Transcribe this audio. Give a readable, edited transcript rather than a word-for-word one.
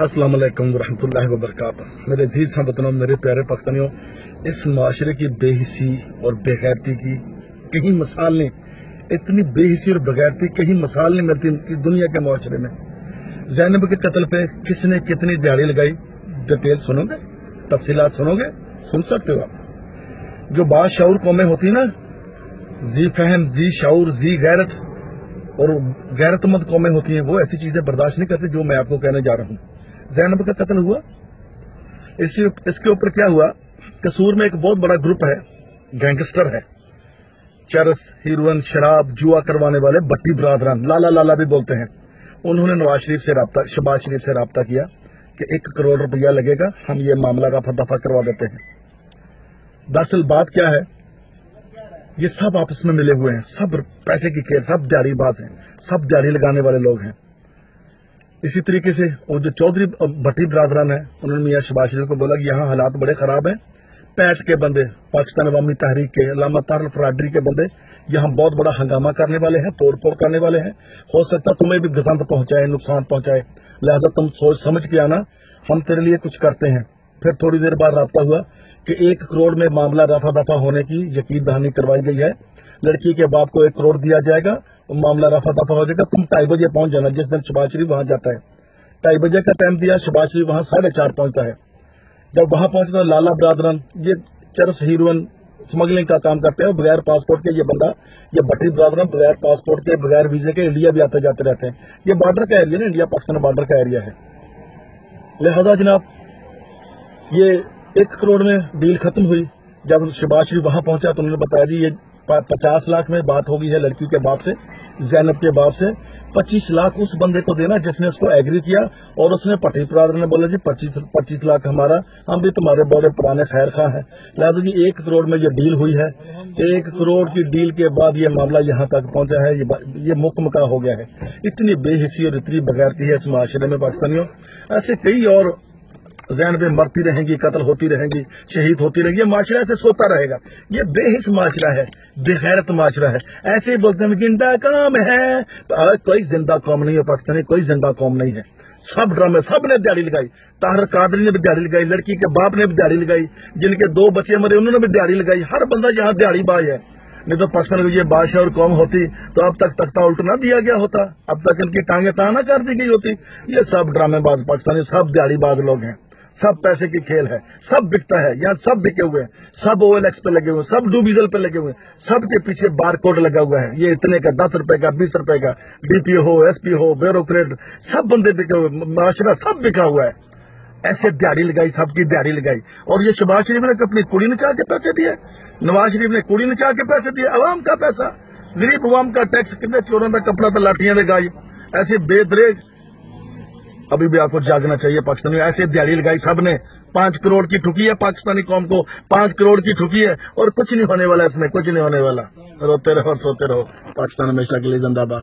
अस्सलाम वालेकुम रहमतुल्लाहि व बरकातहू। मेरे अजीज हमवतनों, मेरे प्यारे पाकिस्तानियों, इस माशरे की बेहिसी और बेगैरती की कहीं मिसाल नहीं, इतनी बेहिसी और बेगैरती कहीं मिसाल नहीं मिलती इस दुनिया के माशरे में। ज़ैनब के कत्ल पे किसने कितनी दिहाड़ी लगाई, डिटेल सुनोगे, तफसीलात सुनोगे, सुन सकते हो आप। जो बाशऊर कौमें होती ना, जी फहम, जी शऊर, जी गैरत और गैरतमंद कौमें होती हैं, वो ऐसी चीजें बर्दाश्त नहीं करती जो मैं आपको कहने जा रहा हूं। ज़ैनब का कत्ल हुआ, इसके ऊपर क्या हुआ, कसूर में एक बहुत बड़ा ग्रुप है, गैंगस्टर है, चरस, हीरोइन, शराब, जुआ करवाने वाले भट्टी बरादरान, लाला लाला भी बोलते हैं। उन्होंने शहबाज शरीफ से राब्ता किया कि 1 करोड़ रुपया लगेगा, हम ये मामला रफा दफा करवा देते हैं। दरअसल बात क्या है, ये सब आपस में मिले हुए हैं, सब पैसे की खेल, सब दिहाड़ीबाज हैं, सब दिहाड़ी लगाने वाले लोग हैं। इसी तरीके से वो जो चौधरी भट्टी बरादरान है, उन्होंने मियां शहबाज शरीफ को बोला कि यहाँ हालात बड़े खराब हैं, पैट के बंदे, पाकिस्तान अवामी तहरीक के, अल्लामा तारल फराडरी के बंदे यहाँ बहुत बड़ा हंगामा करने वाले हैं, तोड़ फोड़ करने वाले हैं, हो सकता तुम्हें भी गजंत पहुंचाए, नुकसान पहुंचाए, लिहाजा तुम सोच समझ के आना, हम तेरे लिए कुछ करते हैं। फिर थोड़ी देर बाद राब्ता हुआ कि 1 करोड़ में मामला रफा दफा होने की यकीन दहानी करवाई गई है। लड़की के बाप को 1 करोड़ दिया जाएगा, मामला रफा दफा हो जाएगा। तुम 2:30 बजे पहुंच जाना, जिस दिन शहबाज शरीफ वहां जाता है। 2:30 बजे का टाइम दिया, शहबाज शरीफ वहां 4:30 पहुंचता है। जब वहां पहुंचता है, लाला बरादरान, ये चरस हीरोइन स्मगलिंग का काम करते हैं, बगैर पासपोर्ट के, ये बंदा, ये भट्टी बरादरान बगैर पासपोर्ट के, बगैर वीजे के इंडिया भी आते जाते रहते हैं। ये बॉर्डर का एरिया ना, इंडिया पाकिस्तान बॉर्डर का एरिया है। लिहाजा जनाब, ये 1 करोड़ में डील खत्म हुई। जब शहबाज शरीफ वहां पहुंचा तो उन्होंने बताया जी ये 50 लाख में बात हो गई है लड़की के बाप से, ज़ैनब के बाप से। 25 लाख उस बंदे को देना जिसने उसको एग्री किया, और उसने भट्टी बरादरान ने बोला जी 25 लाख हमारा, हम भी तुम्हारे बड़े पुराने खैर खां हैं। लिहाजा जी 1 करोड़ में ये डील हुई है। 1 करोड़ की डील के बाद ये मामला यहाँ तक पहुंचा है, ये मुकमका हो गया है। इतनी बेहिसी और इतनी बगैरती है इस माशरे में पाकिस्तानियों। ऐसे कई और ज़ैनबें मरती रहेंगी, कत्ल होती रहेंगी, शहीद होती रहेंगी, ये माशरा ऐसे सोता रहेगा। ये बेहिस माशरा है, बेगैरत माशरा है। ऐसे ही बोलते हैं जिंदा कौम है, कोई जिंदा कौम नहीं है पाकिस्तानी, कोई जिंदा कौम नहीं है। सब ड्रामे, सब ने दिहाड़ी लगाई, ताहर कादरी ने भी दिहाड़ी लगाई, लड़की के बाप ने भी दिहाड़ी लगाई, जिनके 2 बच्चे मरे उन्होंने भी दिहाड़ी लगाई। हर बंदा यहाँ दिहाड़ी बाज है। नहीं तो पाकिस्तान में ये बादशाह और कौम होती तो अब तक तख्ता उल्टा ना दिया गया होता, अब तक इनकी टांगे ताना कर दी गई होती। ये सब ड्रामेबाज पाकिस्तानी, सब दिहाड़ीबाज लोग हैं, सब पैसे की खेल है, सब बिकता है, यहाँ सब बिके हुए हैं, सब OLX पे लगे हुए हैं, सब डूबीजल पे लगे हुए हैं, सबके पीछे बार कोड लगा हुआ है। ये इतने का, 10 रुपए का, 20 रुपए का, DPO हो, SP हो, ब्यूरोक्रेट, सब बंदे बिके हुए, माशरा सब बिका हुआ है। ऐसे दिहाड़ी लगाई, सबकी दिहाड़ी लगाई। और ये शहबाज शरीफ ने अपनी कुड़ी नचा के पैसे दिए, नवाज शरीफ ने कुड़ी नचा के पैसे दिए, अवाम का पैसा, गरीब अवाम का टैक्स, कितने चोरों का कपड़ा तो लाठियां दे गाई। ऐसे बेदरेग अभी भी आपको जागना चाहिए पाकिस्तानी। ऐसे दिहाड़ी लगाई सबने, 5 करोड़ की ठुकी है पाकिस्तानी कौम को, 5 करोड़ की ठुकी है, और कुछ नहीं होने वाला इसमें, कुछ नहीं होने वाला। रोते रहो और सोते रहो। पाकिस्तान हमेशा के लिए जिंदाबाद।